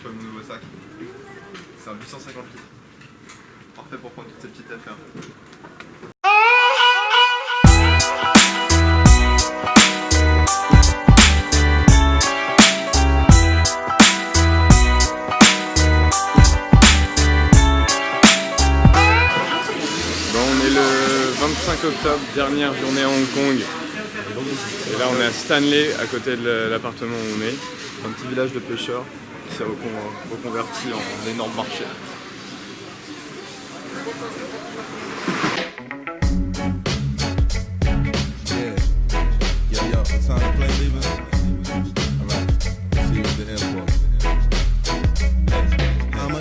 Tu vois mon nouveau sac. C'est un 850 litres. Parfait pour prendre toutes ces petites affaires. Bon, on est le 25 octobre, dernière journée à Hong Kong. Et là on est à Stanley, à côté de l'appartement où on est. Un petit village de pêcheurs qui s'est reconverti en énorme marché.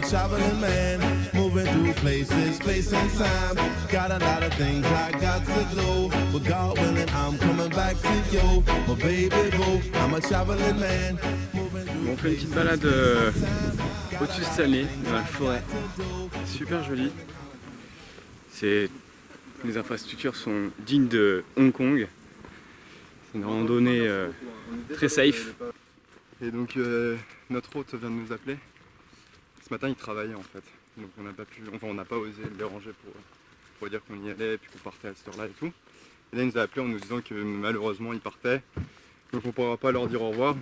Traveling man, moving through places, space and time. Got a lot of things I got to do. But God willing, I'm coming back to you, my baby boo. I'm a traveling man. On fait une petite balade au-dessus de Stanley, dans la forêt. Super joli. Les infrastructures sont dignes de Hong Kong. C'est une randonnée très safe. Et donc notre hôte vient de nous appeler. Ce matin il travaillait en fait, donc on n'a pas osé le déranger pour dire qu'on y allait et puis qu'on partait à cette heure là et tout. Et là il nous a appelé en nous disant que malheureusement il partait, donc on ne pourra pas leur dire au revoir.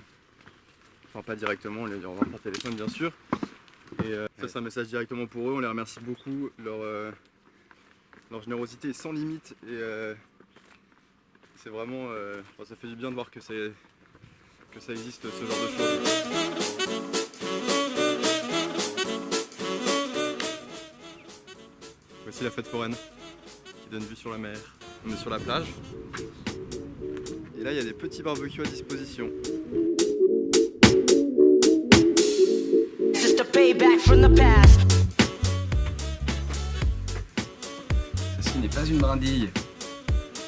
Enfin pas directement, on les dit au revoir par téléphone bien sûr. Et ça c'est un message directement pour eux, on les remercie beaucoup, leur générosité est sans limite et c'est vraiment, ça fait du bien de voir que ça existe ce genre de choses. Voici la fête foraine qui donne vue sur la mer. On est sur la plage. Et là il y a des petits barbecues à disposition. Ceci n'est pas une brindille,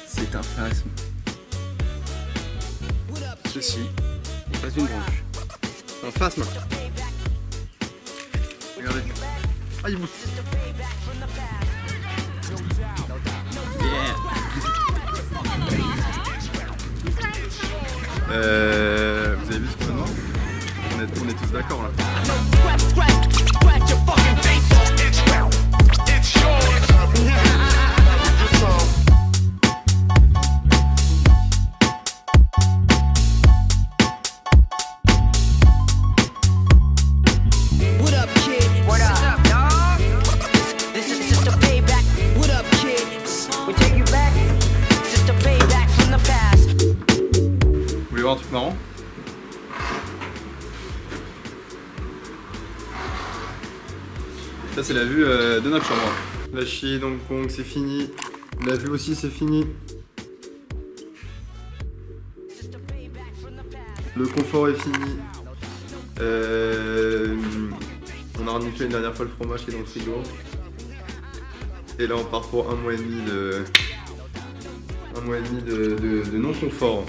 c'est un phasme. Ceci n'est pas une branche. C'est un phasme. Regardez. Ah il bouge. Vous avez vu ce qu'on a? On est tous d'accord là. Vous voulez voir un truc marrant? Ça c'est la vue de notre chambre. La chier d'Hong Kong c'est fini. La vue aussi c'est fini. Le confort est fini. On a reniflé une dernière fois le fromage qui est dans le frigo. Et là on part pour un mois et demi de non-confort.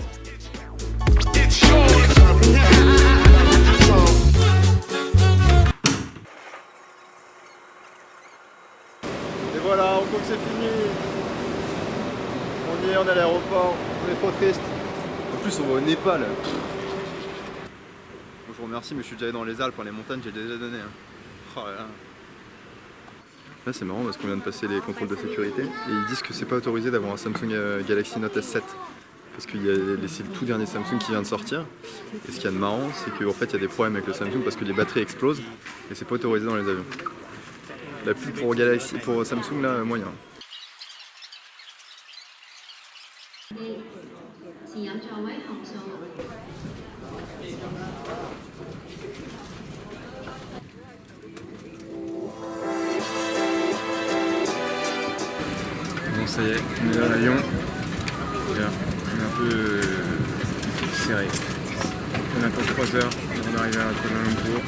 Et voilà, Hong Kong c'est fini. On y est, on est à l'aéroport, on est trop triste. En plus on va au Népal. Je vous remercie mais je suis déjà allé dans les Alpes, les montagnes j'ai déjà donné. Oh là là. Là c'est marrant parce qu'on vient de passer les contrôles de sécurité et ils disent que c'est pas autorisé d'avoir un Samsung Galaxy Note S7 parce qu'il y a c'est le tout dernier Samsung qui vient de sortir. Et ce qu'il y a de marrant c'est qu'en fait il y a des problèmes avec le Samsung parce que les batteries explosent et c'est pas autorisé dans les avions. La pub pour Samsung là moyen. Bon ça y est, on est dans l'avion. On est un peu serré. On attend 3 heures avant d'arriver à Kuala Lumpur.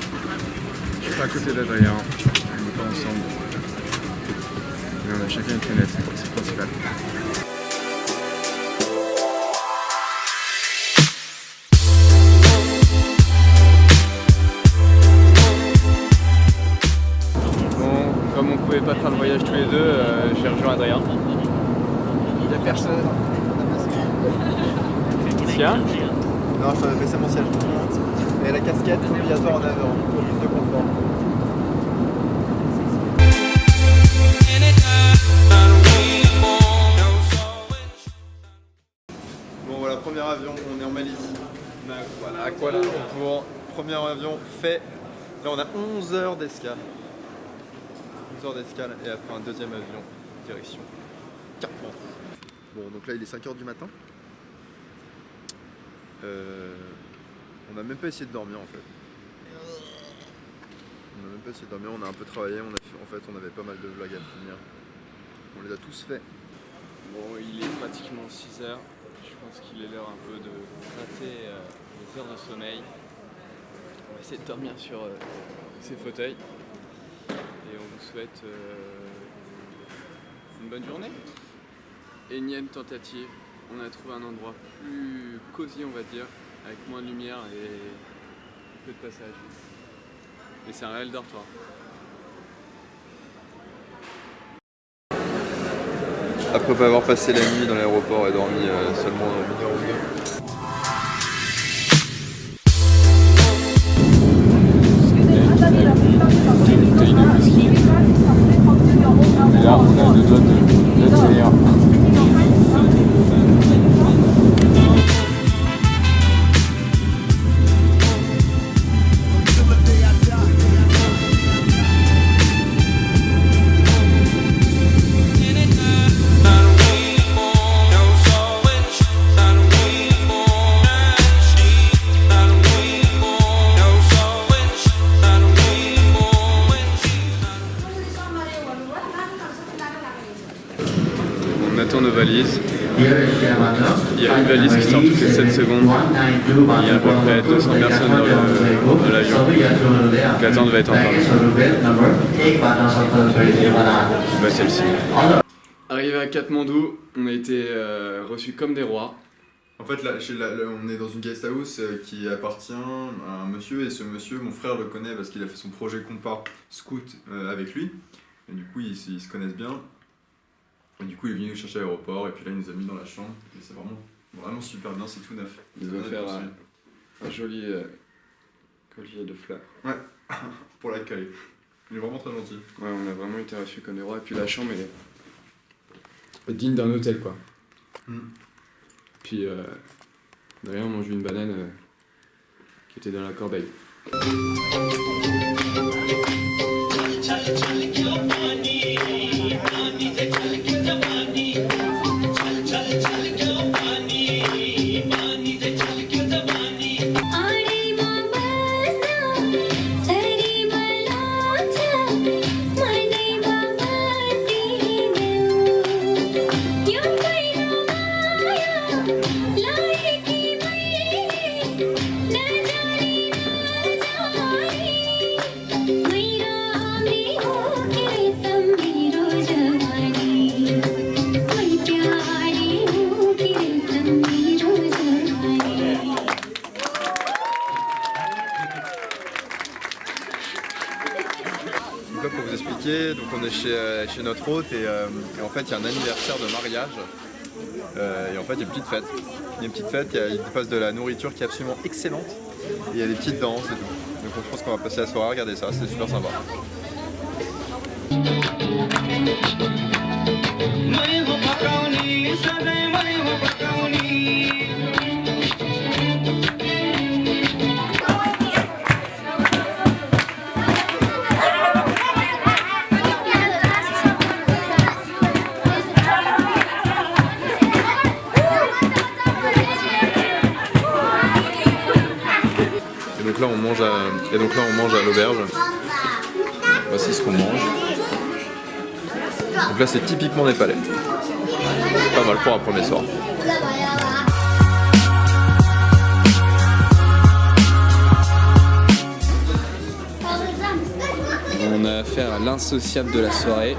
Je suis pas à côté d'Adrien, on n'est pas ensemble. Mais on a chacun une fenêtre, c'est le principal. Bon, comme on pouvait pas faire le voyage tous les deux, j'ai rejoint Adrien. Il y a personne. Tiens. Non, je vais baisser mon siège. Et la casquette obligatoire en avion, pour plus de confort. l'aéroport. Bon voilà, premier avion, on est en Malaisie. On est voilà, à Kuala Lumpur. Premier avion fait. Là on a 11 heures d'escale. 11 heures d'escale et après un deuxième avion, direction Kathmandu. Bon donc là il est 5 h du matin. On n'a même pas essayé de dormir en fait. On n'a même pas essayé de dormir, on a un peu travaillé, en fait on avait pas mal de vlogs à finir. On les a tous faits. Bon, il est pratiquement 6 h. Je pense qu'il est l'heure un peu de gratter les heures de sommeil. On va essayer de dormir sur ces fauteuils. Et on vous souhaite une bonne journée. Énième tentative. On a trouvé un endroit plus cosy, on va dire, avec moins de lumière et peu de passage. Et c'est un réel dortoir. Après avoir passé la nuit dans l'aéroport et dormi seulement une heure ou deux. Et là, on a 2 doigts de tenir. On attend nos valises. Il y a une valise qui sort toutes les 7 secondes. Il y a à peu près 200 personnes dans l'avion. Donc l'attente va être encore bah, celle-ci. Arrivé à Katmandou, on a été reçus comme des rois. En fait, là, on est dans une guest house qui appartient à un monsieur, et ce monsieur, mon frère le connaît parce qu'il a fait son projet compas scout avec lui. Et du coup, ils se connaissent bien. Et du coup, il est venu nous chercher à l'aéroport, et puis là, il nous a mis dans la chambre. Et c'est vraiment super bien, c'est tout neuf. Il nous a offert un joli collier de fleurs. Ouais, pour l'accueil. Il est vraiment très gentil. Ouais, on a vraiment été reçus comme des rois. Et puis la chambre est digne d'un hôtel, quoi. Puis derrière, on mange une banane qui était dans la corbeille. Pour vous expliquer, donc on est chez notre hôte et en fait il y a un anniversaire de mariage et en fait il y a une petite fête. Il y a une petite fête, il passe de la nourriture qui est absolument excellente et il y a des petites danses et tout. Donc je pense qu'on va passer la soirée à regarder ça, c'est super sympa. Et donc là on mange à l'auberge. Voici ce qu'on mange. Donc là c'est typiquement népalais. Pas mal pour un premier soir. On a affaire à l'insociable de la soirée.